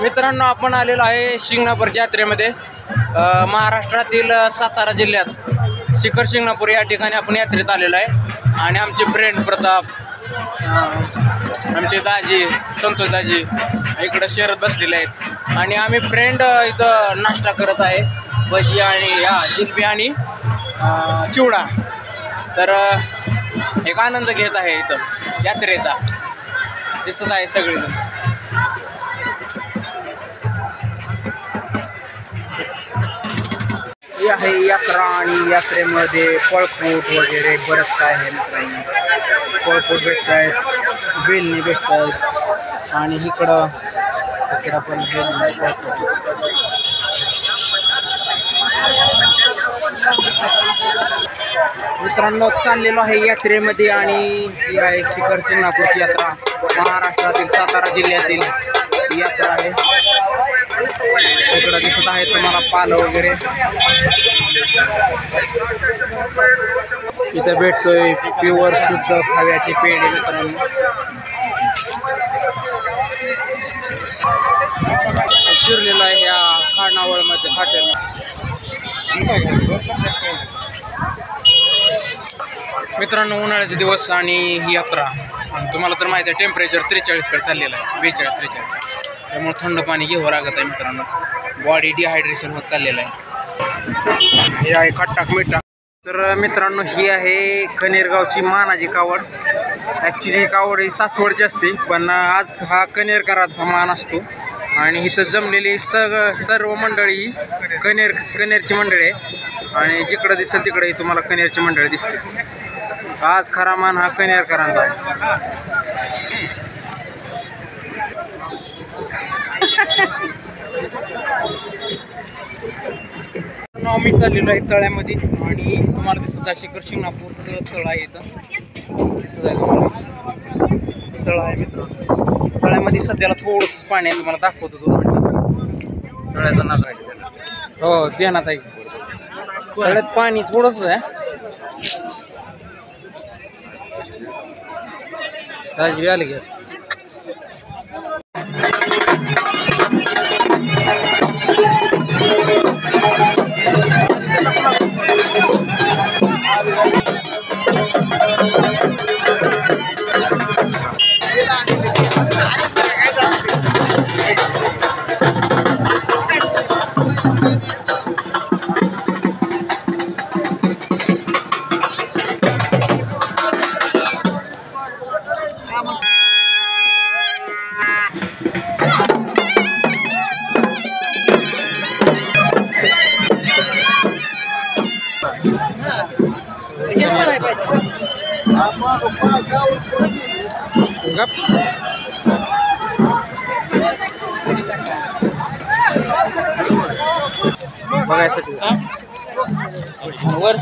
मित्रांनो, आपण आलेलो आहे शिंगणापूर यात्रेमध्ये। महाराष्ट्रातील सातारा जिल्ह्यात शिखर शिंगणापूर या ठिकाणी आपण यात्रेत आलेलो आहे। आणि आमचे फ्रेंड प्रताप, आमचे दाजी संतोष दाजी इकडे शहरात बसलेले आहेत आणि आम्ही फ्रेंड इथं नाश्ता करत आहे, भजी आणि जिलबी आणि चिवडा। तर एक आनंद घेत आहे इथं यात्रेचा, दिसत आहे सगळेजण। ही आहे यात्रा आणि यात्रेमध्ये फळफ्रूट वगैरे बरंच काय आहे मित्रांनो। फळफ्रूट भेटत आहेत, बेलणी भेटत आहेत आणि इकडं पण मित्रांनो चाललेलो आहे यात्रेमध्ये। आणि ही आहे शिखर शिंगणापूरची यात्रा, महाराष्ट्रातील सातारा जिल्ह्यातील यात्रा आहे। इकडं दिसत आहे तुम्हाला पाल वगैरे इथे भेटतोय, प्युअर शुद्ध खव्याचे पेढे मित्रांनो। शिरलेला आहे या खानावळमध्ये हॉटेल। मित्रांनो, उन्हाळ्याचे दिवस आणि ही यात्रा, आणि तुम्हाला तर माहिती आहे टेम्परेचर 43 कडे चाललेलं आहे, 42-43, त्यामुळे थंड पाणी घ्यावं लागत आहे मित्रांनो। बॉडी डिहायड्रेशन होत चाललेलं आहे। हे आहे खट्टाक मिठा। तर मित्रांनो, ही आहे कनेरगावची मानाची कावड। ॲक्च्युली ही कावड ही सासवडची असते, पण आज हा कनेरकरांचा मान असतो। आणि इथं जमलेली सर्व मंडळी कनेरची मंडळी आहे आणि जिकडं दिसेल तिकडे तुम्हाला कनेरची मंडळी दिसते। आज खरा मान हा कनेरकरांचा आहे। मी चाललेलो आहे तळ्यामध्ये आणि तुम्हाला दिसत आहे शिखर शिंगणापूरचं तळ आहे इथं, दिसत आहे तुम्हाला तळ आहे मित्रांनो। तळ्यामध्ये सध्याला थोडंसं पाणी आहे, तुम्हाला दाखवतो 2 मिनिटं। तळ्याचा नाच आहे, हो ध्यानात आहे, तळ्यात पाणी थोडंसं आहे। राजवी आले घ्या। बघायसाठी वर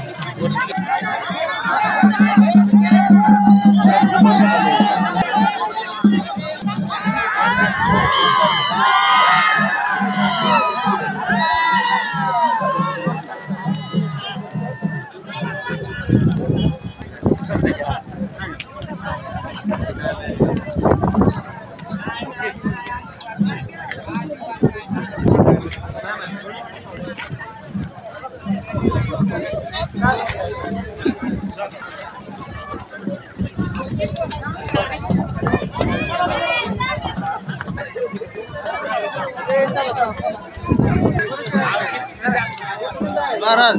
महाराज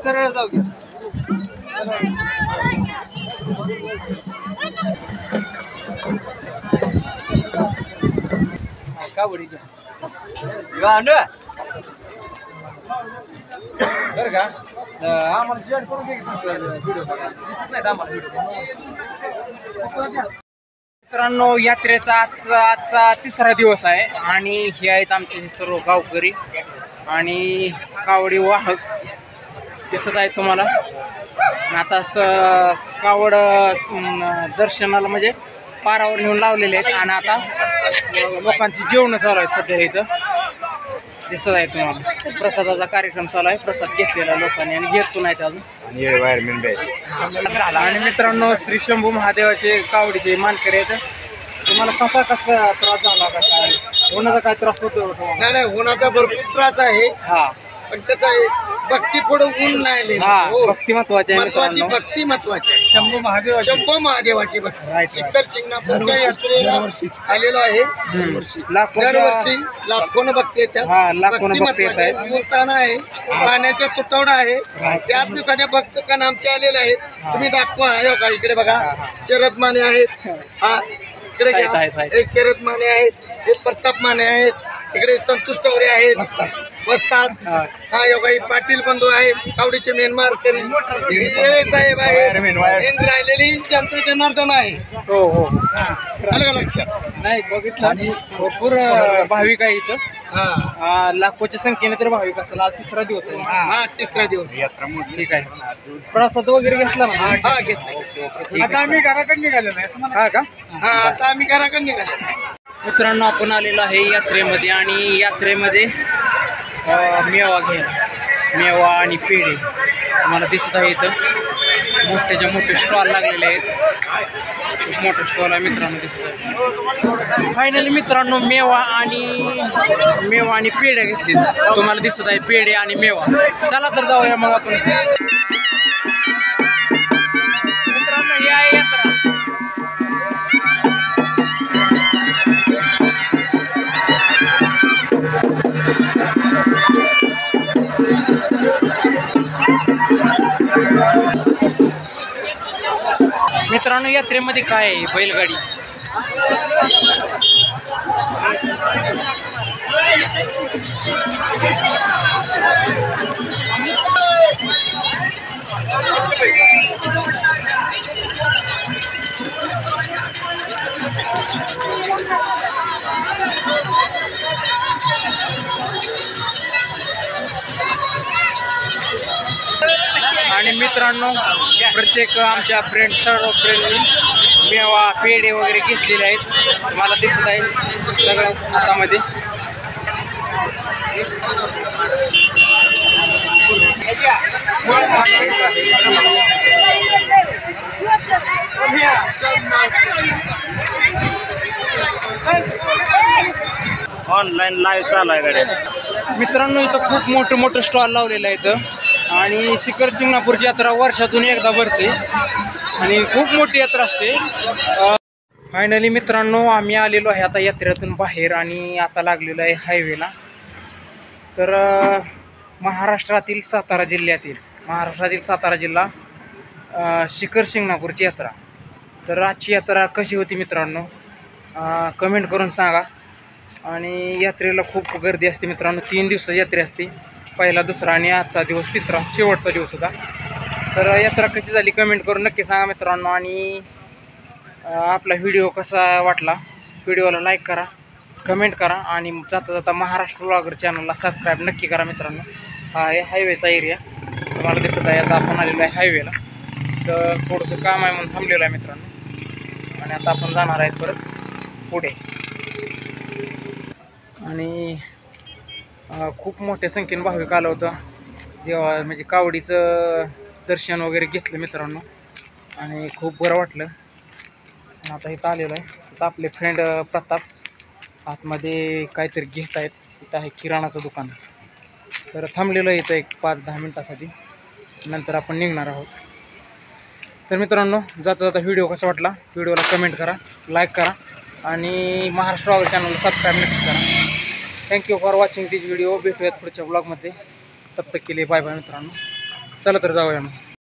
सरळ जाऊ घ्या। कावडी घ्या बरं का, आम्हाला जॉईन करून घ्या व्हिडिओ बघा, दिसत नाही आम्हाला व्हिडिओ। मित्रांनो, यात्रेचा आजचा 3रा दिवस आहे आणि हे आहेत आमचे सर्व गावकरी आणि कावडी वाहक दिसत आहे तुम्हाला। आता कावड दर्शनाला म्हणजे पारावर नेऊन लावलेले आहेत आणि आता लोकांची जेवणं चालू आहेत सध्या इथं, दिसत आहे तुम्हाला। प्रसादाचा कार्यक्रम चालू आहे, प्रसाद घेतलेला लोकांनी आणि घेतो नाहीत अजून झाला। आणि मित्रांनो, श्री शंभू महादेवाचे कावडीचे मानकरी आहेत। तुम्हाला कसा त्रास झाला का काय होण्याचा काय त्रास होतो? नाही नाही, उन्हाचा भरपूर त्रास आहे, हा पण त्याचा भक्ती पुढे ऊन नाही. हा, भक्ती महत्वाची आहे महत्वाची मित्रांनो. भक्ती महत्वाची आहे. शंभू महादेव. शंभू महादेवाची भक्ती. शिखर शिंगणापूरच्या यात्रेला आलेलो आहे. दरवर्षी लाखोन भक्ती येतात. हा, लाखोनं भक्ती भक्ती येत महत्वाची आहेत. आहे. मूर्ताना आहे, पाण्याचा तुटवडा आहे, त्यात सगळ्या भक्तगण आमचे आलेले आहेत. तुम्ही दाखवा, हे बघा इकडे बघा, शरद माने आहेत. हा इकडे घ्या. आहेत. एक शरद माने आहेत, एक प्रताप माने आहेत, इकडे संतोष चौरे आहेत, बसतात. हा योगा पाटील बंधू आहे, कावडीचे मेनमार येळे साहेब आहे, राहिलेली जनता जनार्दन आहे. हो हो, आलं का लक्षात? नाही बघितलं. आणि भरपूर भाविक आहे इथं. हा लाखोच्या संख्येने तर भाविक असेल. आज 3रा दिवस आहे. हा, तिसरा दिवस. ठीक आहे. प्रसाद वगैरे घेतला ना? हा घेतला. आता आम्ही घराकडे निघालेलो आहे. हा का? हा, आता आम्ही घराकडे निघालो. मित्रांनो, आपण आलेलो आहे यात्रेमध्ये आणि यात्रेमध्ये मेवा घ्यायला. मेवा आणि पेढे तुम्हाला दिसत आहे. इथं मोठ्याच्या मोठे स्टॉल लागलेले आहेत. खूप मोठं स्टॉल आहे मित्रांनो, दिसत आहे. फायनली मित्रांनो, मेवा आणि पेढे घेतले. तुम्हाला दिसत आहे पेढे आणि मेवा. चला तर जाऊया मग आपण. मित्रांनो, ही आहे यात्रा. मित्रांनो, यात्रेमध्ये काय आहे? बैलगाडी. आणि मित्रांनो, प्रत्येक आमच्या सर्व फ्रेंडनी मेवा पेढे वगैरे घेतलेले आहेत. तुम्हाला दिसत आहे सगळं हातामध्ये. ऑनलाईन लाईव्ह चालू आहे गाड्या. मित्रांनो, इथं खूप मोठं स्टॉल लावलेलं आहे इथं. आणि शिखर शिंगणापूरची यात्रा वर्षातून एकदा भरते आणि खूप मोठी यात्रा असते. फायनली मित्रांनो, आम्ही आलेलो आहे आता यात्रेतून बाहेर आणि आता लागलेलो आहे हायवेला. तर महाराष्ट्रातील सातारा जिल्हा शिखर शिंगणापूरची यात्रा. तर आजची यात्रा कशी होती मित्रांनो, कमेंट करून सांगा. आणि यात्रेला खूप गर्दी असते मित्रांनो. 3 दिवसाची यात्रा असते. पहिला, दुसरा आणि आजचा दिवस तिसरा, शेवटचा दिवस होता. तर यात्रा कशी झाली कमेंट करून नक्की सांगा मित्रांनो. आणि आपला व्हिडिओ कसा वाटला, व्हिडिओला लाईक करा, कमेंट करा आणि जाता जाता महाराष्ट्र व्लॉगर चॅनलला सबस्क्राईब नक्की करा मित्रांनो. हा आहे हायवेचा एरिया, तुम्हाला दिसत आहे. आता आपण आलेलो आहे हायवेला. तर थोडंसं काम आहे म्हणून थांबलेलं आहे मित्रांनो. आणि आता आपण जाणार आहे परत पुढे. आणि खूप मोठ्या संख्येने भाविक आलं होतं. देवा म्हणजे कावडीचं दर्शन वगैरे घेतलं मित्रांनो आणि खूप बरं वाटलं. आणि आता इथं आलेलो आहे. आता आपले फ्रेंड प्रताप आतमध्ये काहीतरी घेत आहेत. इथं आहे किराणाचं दुकान. तर थांबलेलं आहे इथं एक 5-10 मिनटासाठी, नंतर आपण निघणार आहोत. तर मित्रांनो, जाता जाता व्हिडिओ कसा वाटला व्हिडिओला कमेंट करा, लाईक करा आणि महाराष्ट्र व्लॉगर चॅनलला सबस्क्राईब नक्की करा. Thank you for watching this video. भेटूयात पुढच्या ब्लॉगमध्ये. तब तक के लिए बाय बाय मित्रांनो. चला तर जाऊया मग.